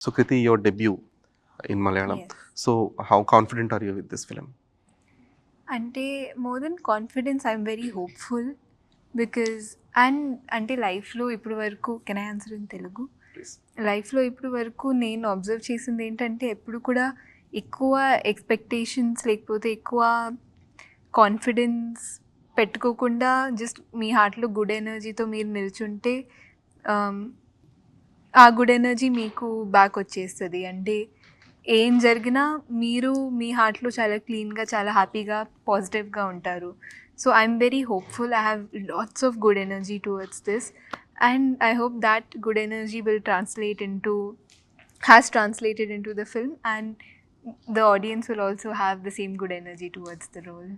So Kriti, your debut in Malayalam. Yes. So how confident are you with this film? అంటే more than confidence I'm very hopeful because అంటే లైఫ్లో ఇప్పుడు వరకు can I answer in Telugu Please. లైఫ్లో ఇప్పుడు వరకు నేను అబ్జర్వ్ చేసింది ఏంటంటే ఎప్పుడు కూడా ఎక్కువ ఎక్స్పెక్టేషన్స్ లేకపోతే ఎక్కువ కాన్ఫిడెన్స్ పెట్టుకోకుండా జస్ట్ మీ హార్ట్లో గుడ్ ఎనర్జీతో మీరు నిల్చుంటే um, ఆ గుడ్ ఎనర్జీ మీకు బ్యాక్ వచ్చేస్తుంది. అంటే ఏం జరిగినా మీరు మీ హార్ట్లో చాలా క్లీన్గా చాలా హ్యాపీగా పాజిటివ్గా ఉంటారు. So I'm very hopeful. I have lots of good energy towards this and I hope that good energy will translate in to has translated into the film and the audience will also have the same good energy towards the role.